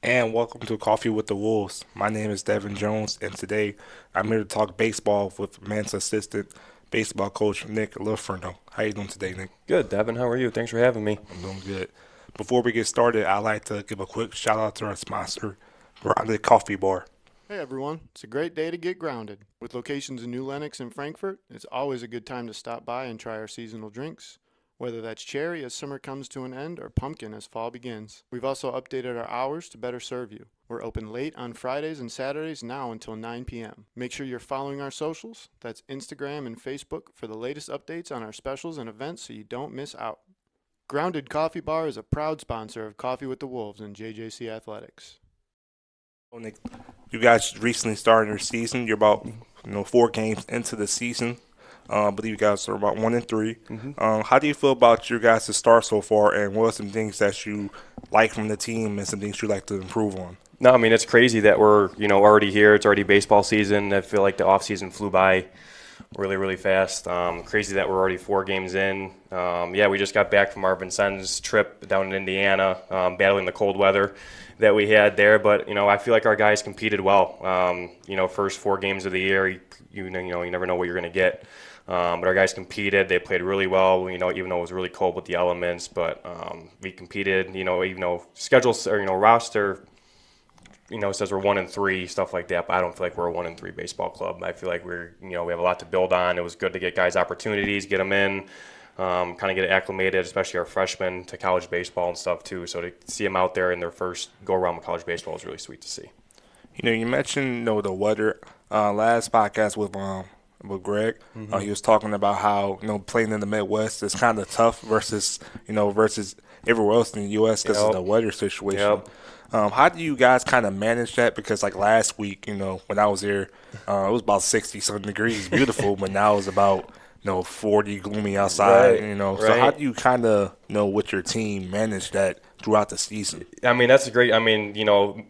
And welcome to Coffee with the Wolves. My name is Devin Jones, and today I'm here to talk baseball with Man's assistant baseball coach Nick LoFurno. How you doing today, Nick? Good, Devin. How are you? Thanks for having me. I'm doing good. Before we get started, I'd like to give a quick shout out to our sponsor, Grounded Coffee Bar. Hey everyone, it's a great day to get grounded. With locations in New Lenox and Frankfort, it's always a good time to stop by and try our seasonal drinks, whether that's cherry as summer comes to an end or pumpkin as fall begins. We've also updated our hours to better serve you. We're open late on Fridays and Saturdays now until 9 p.m. Make sure you're following our socials, that's Instagram and Facebook, for the latest updates on our specials and events so you don't miss out. Grounded Coffee Bar is a proud sponsor of Coffee with the Wolves and JJC Athletics. Nick, you guys recently started your season. You're about 4 games into the season. I believe you guys are about 1-3. How do you feel about your guys' start so far, and what are some things that you like from the team and some things you like to improve on? No, I mean it's crazy that we're already here. It's already baseball season. I feel like the off season flew by really, really fast. Crazy that we're already 4 games in. Yeah, we just got back from our Vincennes trip down in Indiana, battling the cold weather that we had there. But I feel like our guys competed well. First 4 games of the year, you never know what you're going to get. But our guys competed. They played really well. Even though it was really cold with the elements, but we competed. Even though schedules or roster says we're 1-3, stuff like that. But I don't feel like we're a 1-3 baseball club. I feel like we have a lot to build on. It was good to get guys opportunities, get them in, kind of get acclimated, especially our freshmen, to college baseball and stuff too. So to see them out there in their first go around with college baseball was really sweet to see. You mentioned the weather last podcast with Greg. He was talking about how playing in the Midwest is kind of tough versus everywhere else in the U.S. because of the weather situation. Yep. How do you guys kind of manage that? Because like last week, when I was there, it was about 60-something degrees, beautiful, but now it's about 40, gloomy outside. Right, So how right. do you kind of with your team manage that throughout the season? I mean, that's a great. I mean,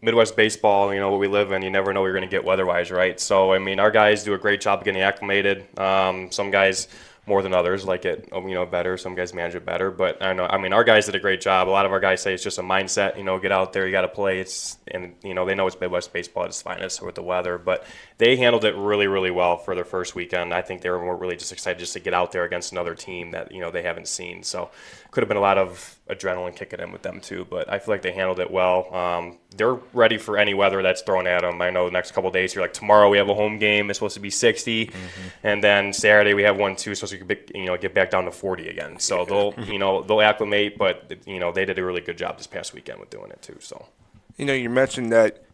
Midwest baseball. What we live in. You never know what you're going to get weather-wise, right? So, I mean, our guys do a great job of getting acclimated. Some guys more than others like it, better. Some guys manage it better. But I know. I mean, our guys did a great job. A lot of our guys say it's just a mindset. Get out there, you got to play. They know it's Midwest baseball at its finest with the weather. But they handled it really, really well for their first weekend. I think they were really just excited just to get out there against another team that they haven't seen. So could have been a lot of adrenaline kicking in with them too, but I feel like they handled it well. They're ready for any weather that's thrown at them. I know the next couple of days, you're like, tomorrow we have a home game. It's supposed to be 60, and then Saturday we have one too. Supposed to get back down to 40 again. So they'll acclimate, but they did a really good job this past weekend with doing it too. So. You mentioned that,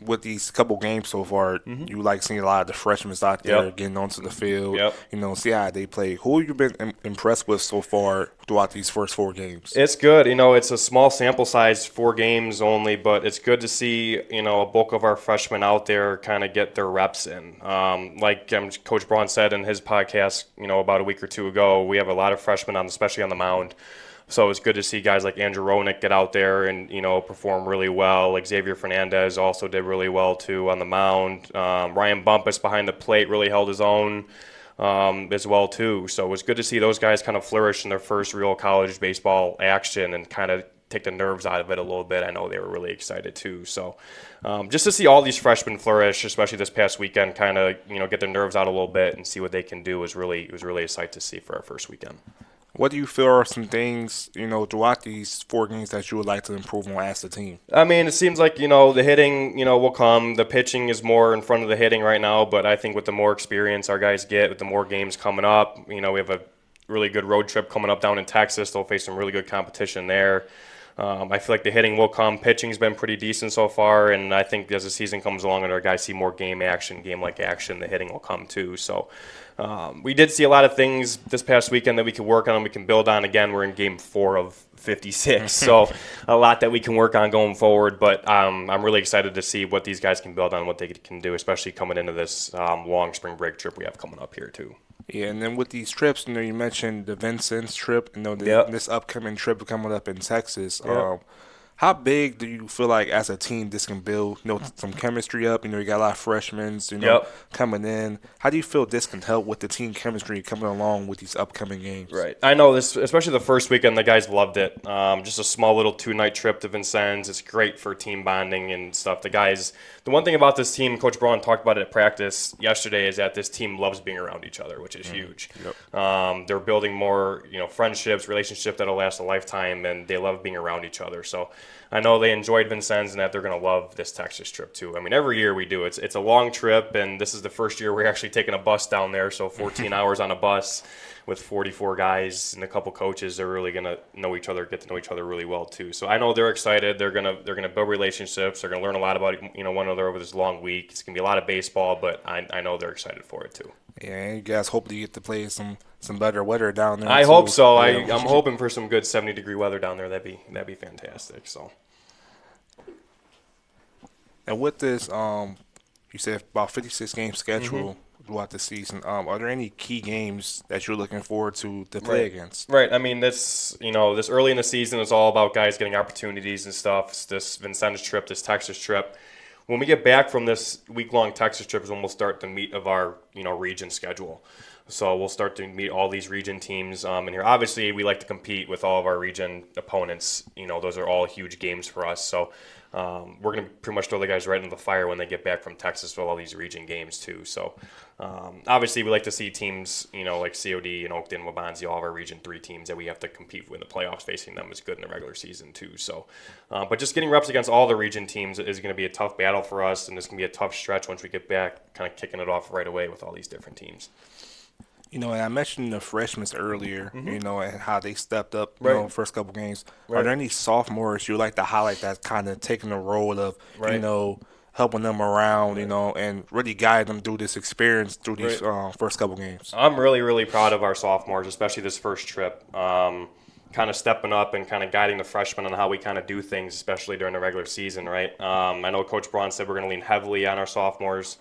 with these couple games so far, you like seeing a lot of the freshmen out there getting onto the field, Yep. See how they play. Who have you been impressed with so far throughout these first 4 games? It's good. It's a small sample size, 4 games only, but it's good to see, a bulk of our freshmen out there kind of get their reps in. Like Coach Braun said in his podcast, about a week or two ago, we have a lot of freshmen especially on the mound. So it's good to see guys like Andrew Roenick get out there and, perform really well. Like Xavier Fernandez also did really well, too, on the mound. Ryan Bumpus behind the plate really held his own as well, too. So it was good to see those guys kind of flourish in their first real college baseball action and kind of take the nerves out of it a little bit. I know they were really excited, too. So just to see all these freshmen flourish, especially this past weekend, kind of, get their nerves out a little bit and see what they can do was really a sight to see for our first weekend. What do you feel are some things, throughout these 4 games that you would like to improve on as a team? I mean, it seems like, the hitting, will come. The pitching is more in front of the hitting right now, but I think with the more experience our guys get, with the more games coming up, we have a really good road trip coming up down in Texas. They'll face some really good competition there. I feel like the hitting will come. Pitching's been pretty decent so far, and I think as the season comes along and our guys see more game-like action, the hitting will come too. So we did see a lot of things this past weekend that we could work on and we can build on. Again, we're in game 4 of 56, so a lot that we can work on going forward. But I'm really excited to see what these guys can build on, what they can do, especially coming into this long spring break trip we have coming up here too. Yeah, and then with these trips, you mentioned the Vincennes trip, Yep. this upcoming trip coming up in Texas. Yep. How big do you feel like as a team this can build, some chemistry up? You got a lot of freshmen, Yep. coming in. How do you feel this can help with the team chemistry coming along with these upcoming games? Right. I know this, especially the first weekend, the guys loved it. Just a small little 2-night trip to Vincennes. It's great for team bonding and stuff. The one thing about this team, Coach Braun talked about it at practice yesterday, is that this team loves being around each other, which is huge. Yep. They're building more, friendships, relationships that'll last a lifetime, and they love being around each other. So I know they enjoyed Vincennes and that they're going to love this Texas trip too. I mean, every year we do. It's a long trip, and this is the first year we're actually taking a bus down there, so 14 hours on a bus with 44 guys and a couple coaches. They're really going to know each other, get to know each other really well too. So I know they're excited. They're going to build relationships. They're going to learn a lot about one another over this long week. It's going to be a lot of baseball, but I know they're excited for it too. Yeah, and you guys hopefully get to play some better weather down there. I too. hope so. Yeah. I'm hoping for some good 70-degree weather down there. That'd be fantastic. So. And with this, you said about 56 game schedule throughout the season. Are there any key games that you're looking forward to play against? Right. I mean, this early in the season is all about guys getting opportunities and stuff. It's this Vincennes trip, this Texas trip. When we get back from this week-long Texas trip is when we'll start the meat of our, region schedule. So we'll start to meet all these region teams in here. Obviously, we like to compete with all of our region opponents. Those are all huge games for us. So we're going to pretty much throw the guys right into the fire when they get back from Texas with all these region games too. So obviously, we like to see teams, like COD and Oakton, Wabansie, all of our Region 3 teams that we have to compete with in the playoffs. Facing them is good in the regular season too. So, but just getting reps against all the region teams is going to be a tough battle for us, and it's going to be a tough stretch once we get back, kind of kicking it off right away with all these different teams. And I mentioned the freshmen earlier, and how they stepped up, Right. first couple games. Right. Are there any sophomores you like to highlight that's kind of taking the role of, Right. helping them around, and really guide them through this experience through these first couple games? I'm really, really proud of our sophomores, especially this first trip. Kind of stepping up and kind of guiding the freshmen on how we kind of do things, especially during the regular season, right? I know Coach Braun said we're going to lean heavily on our sophomores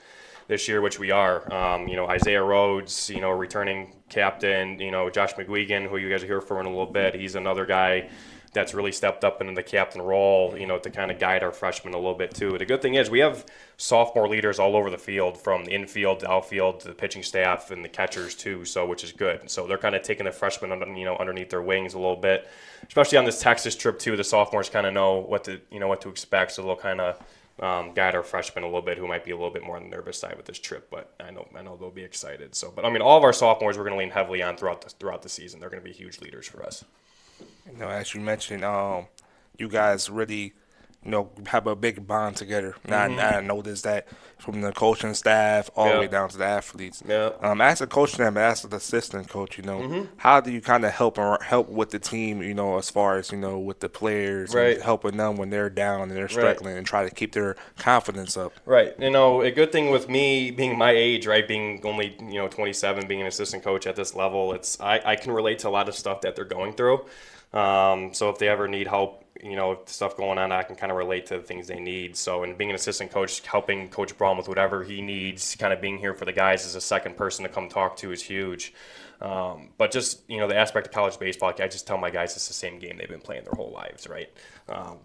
this year, which we are. Isaiah Rhodes, returning captain, Josh McGuigan, who you guys will hear from in a little bit. He's another guy that's really stepped up into the captain role, to kind of guide our freshmen a little bit too. The good thing is we have sophomore leaders all over the field, from the infield to outfield to the pitching staff and the catchers too, so which is good. So they're kind of taking the freshmen underneath their wings a little bit, especially on this Texas trip too. The sophomores kind of know what to expect, so they'll kind of guide our freshmen a little bit, who might be a little bit more on the nervous side with this trip, but I know they'll be excited. So, but I mean, all of our sophomores we're going to lean heavily on throughout the season. They're going to be huge leaders for us. As you mentioned, you guys really, have a big bond together. And I noticed that from the coaching staff all the way down to the athletes. Yeah. As a coach and as an assistant coach, how do you kind of help with the team, as far as, with the players, Right. and helping them when they're down and they're struggling, and try to keep their confidence up? Right. A good thing with me being my age, right, being only, 27, being an assistant coach at this level, I can relate to a lot of stuff that they're going through. So if they ever need help, stuff going on, I can kind of relate to the things they need. So, and being an assistant coach, helping Coach Braun with whatever he needs, kind of being here for the guys as a second person to come talk to is huge. But just, the aspect of college baseball, I just tell my guys it's the same game they've been playing their whole lives, right?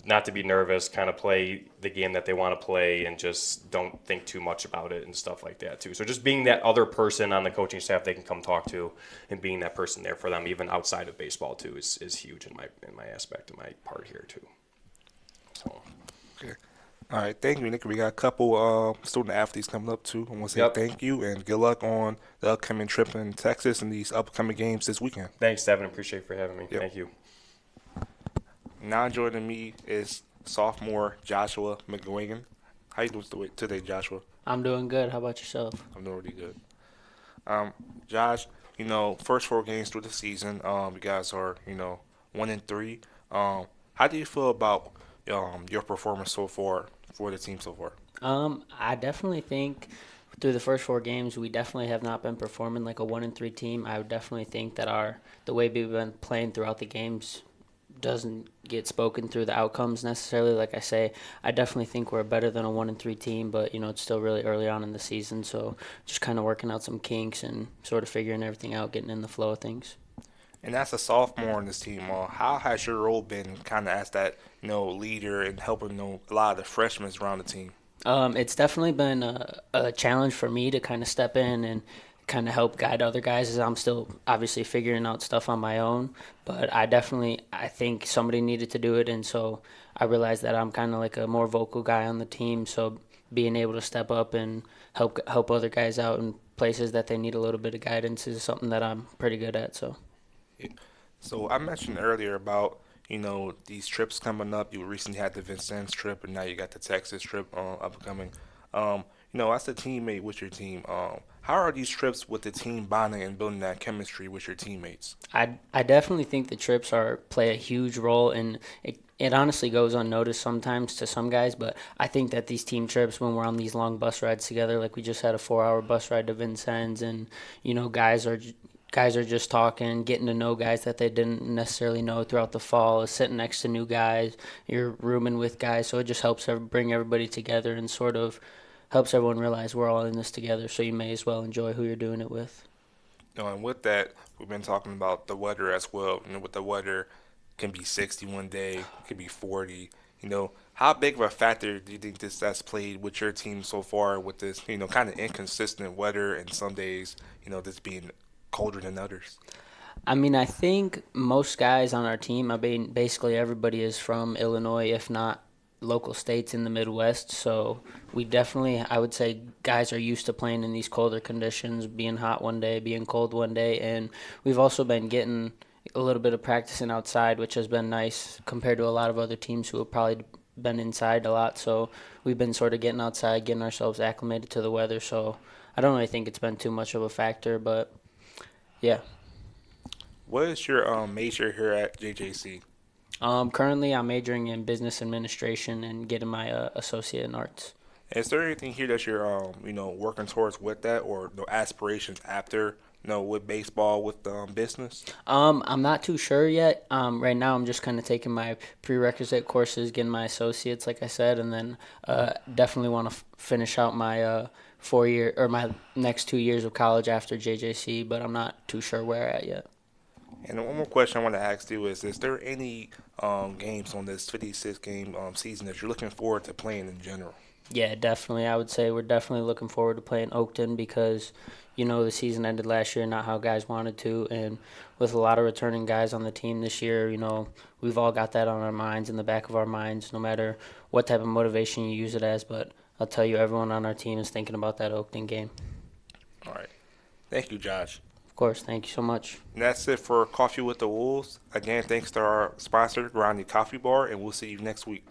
Not to be nervous, kind of play the game that they want to play, and just don't think too much about it and stuff like that too. So just being that other person on the coaching staff they can come talk to, and being that person there for them, even outside of baseball too, is huge in my aspect of my part here too. So. Okay. All right, thank you, Nick. We got a couple student athletes coming up too. I want to say thank you and good luck on the upcoming trip in Texas and these upcoming games this weekend. Thanks, Devin. Appreciate you for having me. Yep. Thank you. Now joining me is sophomore Joshua McGuigan. How you doing today, Joshua? I'm doing good. How about yourself? I'm doing really good. Josh, first 4 games through the season, you guys are, 1-3. How do you feel about your performance so far for the team so far? I definitely think through the first 4 games, we definitely have not been performing like a 1-3 team. I would definitely think that the way we've been playing throughout the games doesn't get spoken through the outcomes necessarily. Like I say, I definitely think we're better than a 1-3 team, but it's still really early on in the season, so just kind of working out some kinks and sort of figuring everything out, getting in the flow of things. And as a sophomore on this team, how has your role been kind of as that, leader and helping, a lot of the freshmen around the team? It's definitely been a challenge for me to kind of step in and kind of help guide other guys as I'm still obviously figuring out stuff on my own. But I think somebody needed to do it, and so I realized that I'm kind of like a more vocal guy on the team. So being able to step up and help other guys out in places that they need a little bit of guidance is something that I'm pretty good at. So. So I mentioned earlier about these trips coming up. You recently had the Vincennes trip, and now you got the Texas trip upcoming. Um, as a teammate with your team, how are these trips with the team bonding and building that chemistry with your teammates? I definitely think the trips are play a huge role, and it honestly goes unnoticed sometimes to some guys. But I think that these team trips, when we're on these long bus rides together, like we just had a 4-hour bus ride to Vincennes, and guys are just talking, getting to know guys that they didn't necessarily know throughout the fall, sitting next to new guys, you're rooming with guys, so it just helps bring everybody together and sort of helps everyone realize we're all in this together. So you may as well enjoy who you're doing it with. And with that, we've been talking about the weather as well. With the weather, can be 60 one day, it can be 40. How big of a factor do you think this has played with your team so far with this, kind of inconsistent weather and some days, this being colder than others? I mean, I think most guys on our team, I mean, basically everybody is from Illinois, if not local states in the Midwest. So we definitely, I would say, guys are used to playing in these colder conditions, being hot one day, being cold one day. And we've also been getting a little bit of practicing outside, which has been nice compared to a lot of other teams who have probably been inside a lot. So we've been sort of getting outside, getting ourselves acclimated to the weather. So I don't really think it's been too much of a factor, but yeah. What is your major here at JJC? Currently, I'm majoring in business administration and getting my associate in arts. Is there anything here that you're, working towards with that, or no aspirations after, with baseball, with business? I'm not too sure yet. Right now, I'm just kind of taking my prerequisite courses, getting my associates, like I said, and then definitely want to finish out my 4 year or my next 2 years of college after JJC, but I'm not too sure where at yet. And one more question I want to ask you is there any games on this 56 game season that you're looking forward to playing in general? Yeah, definitely. I would say we're definitely looking forward to playing Oakton because, the season ended last year, not how guys wanted to. And with a lot of returning guys on the team this year, we've all got that on our minds, in the back of our minds, no matter what type of motivation you use it as. But I'll tell you, everyone on our team is thinking about that Oakton game. All right. Thank you, Josh. Of course. Thank you so much. And that's it for Coffee with the Wolves. Again, thanks to our sponsor, Grounded Coffee Bar, and we'll see you next week.